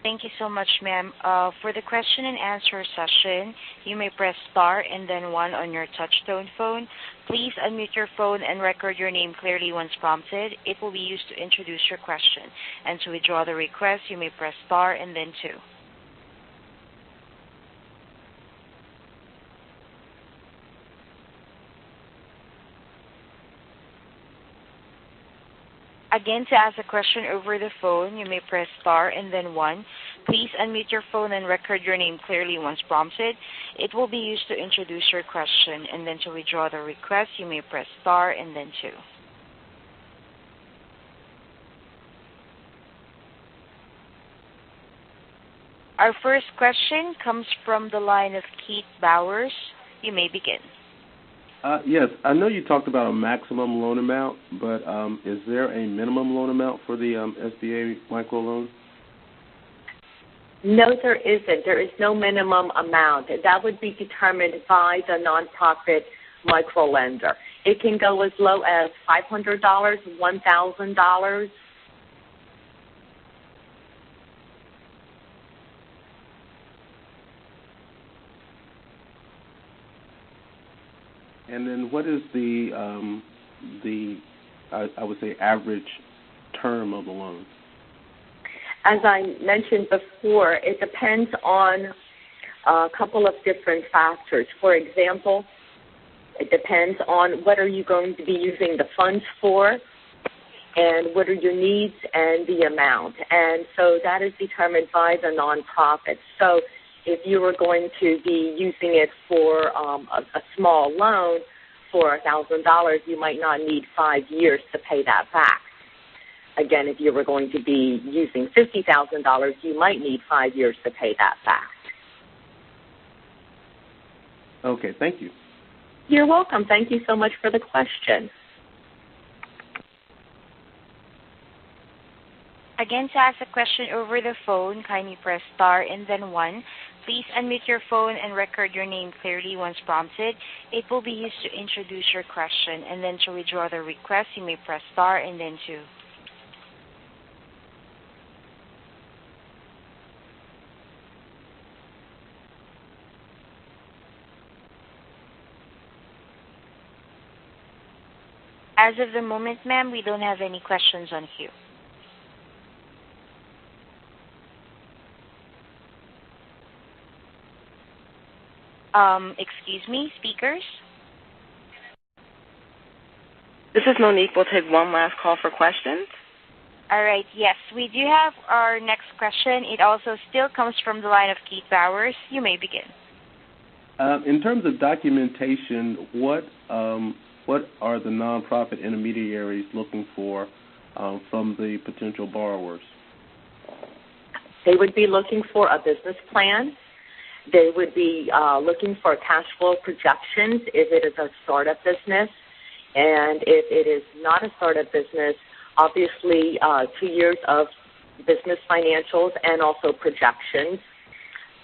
Thank you so much, ma'am. For the question and answer session, you may press star and then 1 on your touch-tone phone. Please unmute your phone and record your name clearly once prompted. It will be used to introduce your question. And to withdraw the request, you may press star and then 2. Again, to ask a question over the phone, you may press star and then 1. Please unmute your phone and record your name clearly once prompted. It will be used to introduce your question, and then to withdraw the request, you may press star and then 2. Our first question comes from the line of Keith Bowers. You may begin. Yes, I know you talked about a maximum loan amount, but is there a minimum loan amount for the SBA microloan? No, there isn't. There is no minimum amount. That would be determined by the nonprofit microlender. It can go as low as $500, $1,000. And then what is the I would say average term of the loan? As I mentioned before, it depends on a couple of different factors. For example, it depends on what are you going to be using the funds for, and what are your needs and the amount. And so that is determined by the nonprofit. So if you were going to be using it for a small loan for $1,000, you might not need 5 years to pay that back. Again, if you were going to be using $50,000, you might need 5 years to pay that back. Okay, thank you. You're welcome. Thank you so much for the question. Again, to ask a question over the phone, kindly press star and then 1. Please unmute your phone and record your name clearly once prompted. It will be used to introduce your question, and then to withdraw the request, you may press star and then 2. As of the moment, ma'am, we don't have any questions on queue. Excuse me, speakers? This is Monique. We'll take one last call for questions. All right, yes, we do have our next question. It also still comes from the line of Keith Bowers. You may begin. In terms of documentation, what are the nonprofit intermediaries looking for from the potential borrowers? They would be looking for a business plan. They would be looking for cash flow projections if it is a startup business. And if it is not a startup business, obviously 2 years of business financials and also projections.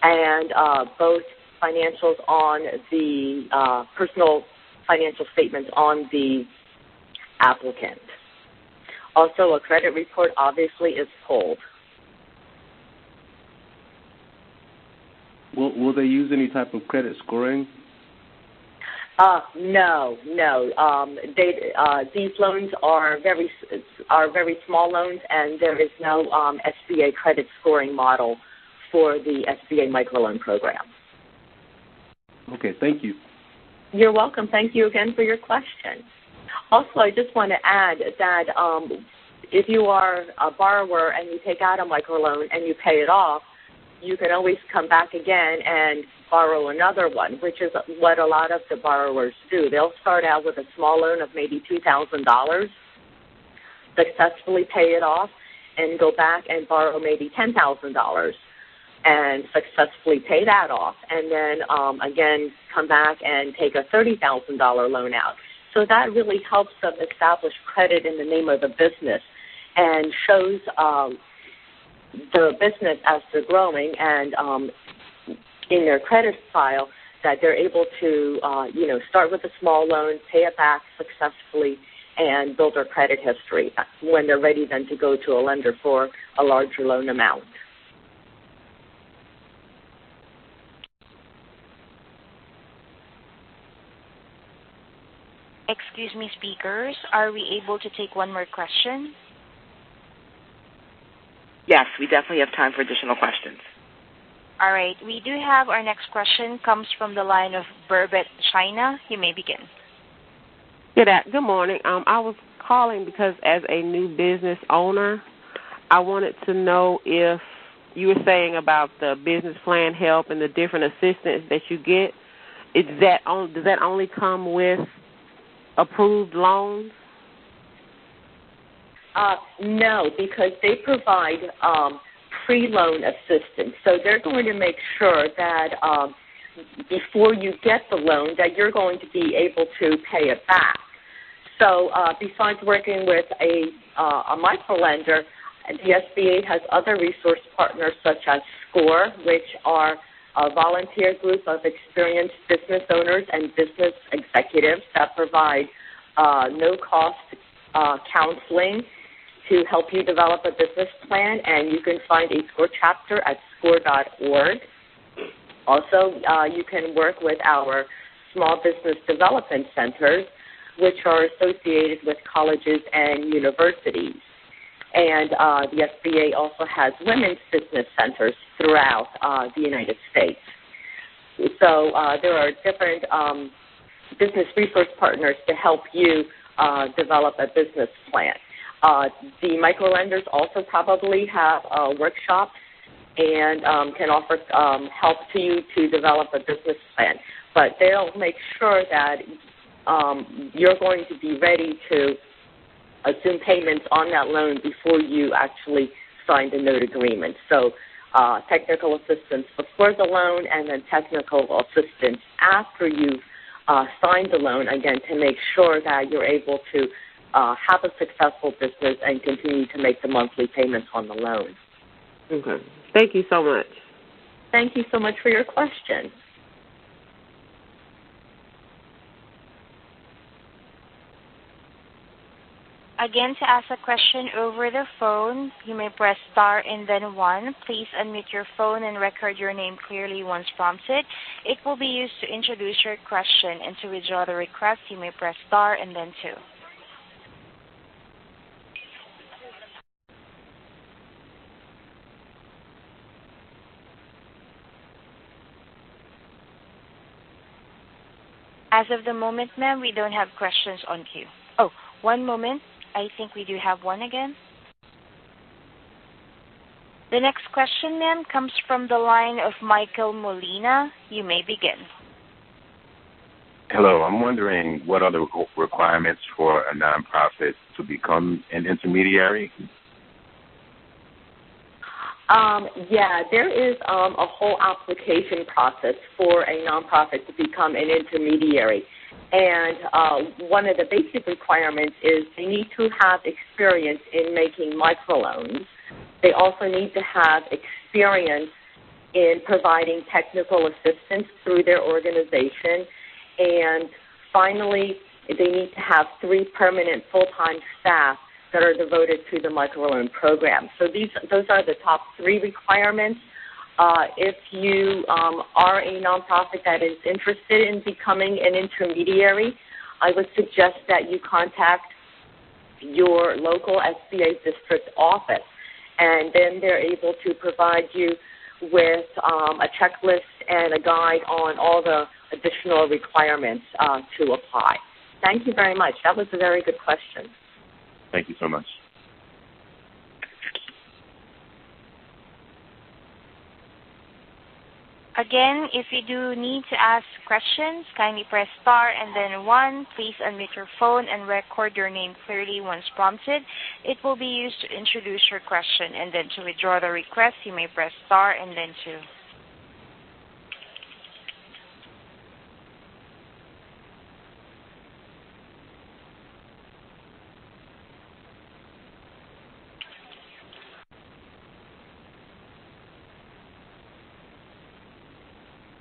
And both financials on the personal financial statements on the applicant. Also, a credit report obviously is pulled. Will they use any type of credit scoring? No. These loans are very small loans, and there is no SBA credit scoring model for the SBA microloan program. Okay, thank you. You're welcome. Thank you again for your question. Also, I just want to add that if you are a borrower and you take out a microloan and you pay it off, you can always come back again and borrow another one, which is what a lot of the borrowers do. They'll start out with a small loan of maybe $2,000, successfully pay it off, and go back and borrow maybe $10,000 and successfully pay that off, and then again come back and take a $30,000 loan out. So that really helps them establish credit in the name of the business and shows the business as they're growing and in their credit file that they're able to, start with a small loan, pay it back successfully, and build their credit history when they're ready then to go to a lender for a larger loan amount. Excuse me, speakers. Are we able to take one more question? Yes, we definitely have time for additional questions. All right. We do have our next question comes from the line of Burbet China. You may begin. Good morning. I was calling because as a new business owner, I wanted to know if you were saying about the business plan help and the different assistance that you get. Does that only come with approved loans? No, because they provide pre-loan assistance. So they're going to make sure that before you get the loan that you're going to be able to pay it back. So besides working with a microlender, the SBA has other resource partners such as SCORE, which are a volunteer group of experienced business owners and business executives that provide no-cost counseling to help you develop a business plan, and you can find a SCORE chapter at score.org. Also, you can work with our small business development centers, which are associated with colleges and universities. And the SBA also has women's business centers throughout the United States. So there are different business resource partners to help you develop a business plan. The microlenders also probably have workshops and can offer help to you to develop a business plan. But they'll make sure that you're going to be ready to assume payments on that loan before you actually sign the note agreement. So technical assistance before the loan and then technical assistance after you've signed the loan, again, to make sure that you're able to have a successful business and continue to make the monthly payments on the loan. Okay. Thank you so much. Thank you so much for your question. Again, to ask a question over the phone, you may press star and then 1. Please unmute your phone and record your name clearly once prompted. It will be used to introduce your question, and to withdraw the request, you may press star and then 2. As of the moment, ma'am, we don't have questions on queue. Oh, one moment. I think we do have one again. The next question, ma'am, comes from the line of Michael Molina. You may begin. Hello. I'm wondering what are the requirements for a nonprofit to become an intermediary? There is a whole application process for a nonprofit to become an intermediary. And one of the basic requirements is they need to have experience in making microloans. They also need to have experience in providing technical assistance through their organization. And finally, they need to have 3 permanent full-time staff that are devoted to the microloan program. So those are the top 3 requirements. If you are a nonprofit that is interested in becoming an intermediary, I would suggest that you contact your local SBA district office, and then they're able to provide you with a checklist and a guide on all the additional requirements to apply. Thank you very much. That was a very good question. Thank you so much. Again, if you do need to ask questions, kindly press star and then 1. Please unmute your phone and record your name clearly once prompted. It will be used to introduce your question, and then to withdraw the request, you may press star and then 2.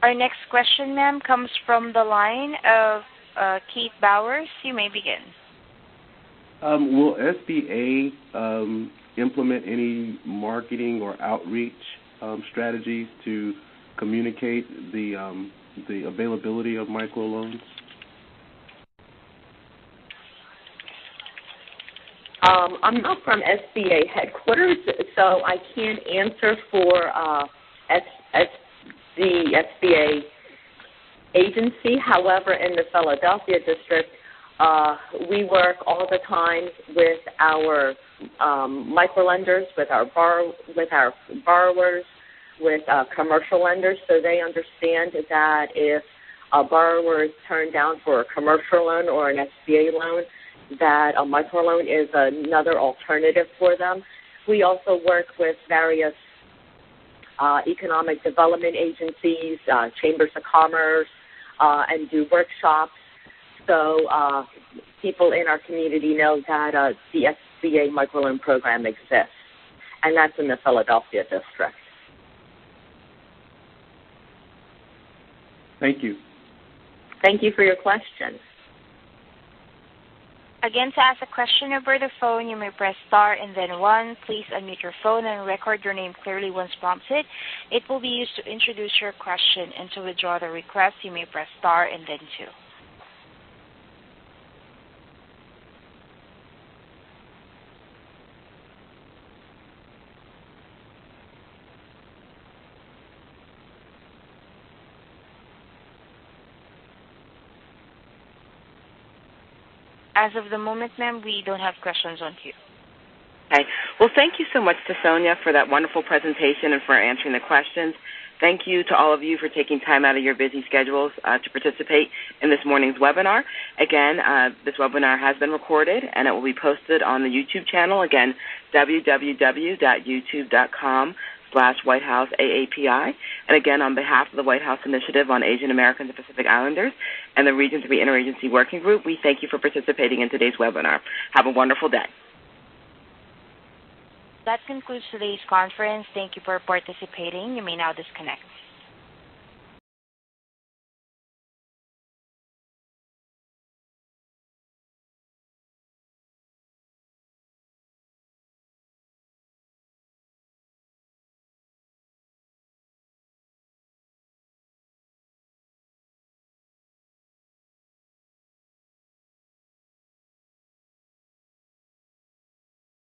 Our next question, ma'am, comes from the line of Keith Bowers. You may begin. Will SBA implement any marketing or outreach strategies to communicate the availability of microloans? I'm not from SBA headquarters, so I can't answer for the SBA agency. However, in the Philadelphia district, we work all the time with our microlenders, with our borrowers, with commercial lenders, so they understand that if a borrower is turned down for a commercial loan or an SBA loan, that a microloan is another alternative for them. We also work with various economic development agencies, chambers of commerce, and do workshops. So people in our community know that the SBA microloan program exists, and that's in the Philadelphia district. Thank you. Thank you for your question. Again, to ask a question over the phone, you may press star and then 1. Please unmute your phone and record your name clearly once prompted. It will be used to introduce your question, and to withdraw the request, you may press star and then 2. As of the moment, ma'am, we don't have questions on queue. Okay. Well, thank you so much to Sonia for that wonderful presentation and for answering the questions. Thank you to all of you for taking time out of your busy schedules to participate in this morning's webinar. Again, this webinar has been recorded, and it will be posted on the YouTube channel. Again, www.youtube.com/White House AAPI. And again, on behalf of the White House Initiative on Asian Americans and Pacific Islanders and the Region 3 Interagency Working Group, we thank you for participating in today's webinar. Have a wonderful day. That concludes today's conference. Thank you for participating. You may now disconnect.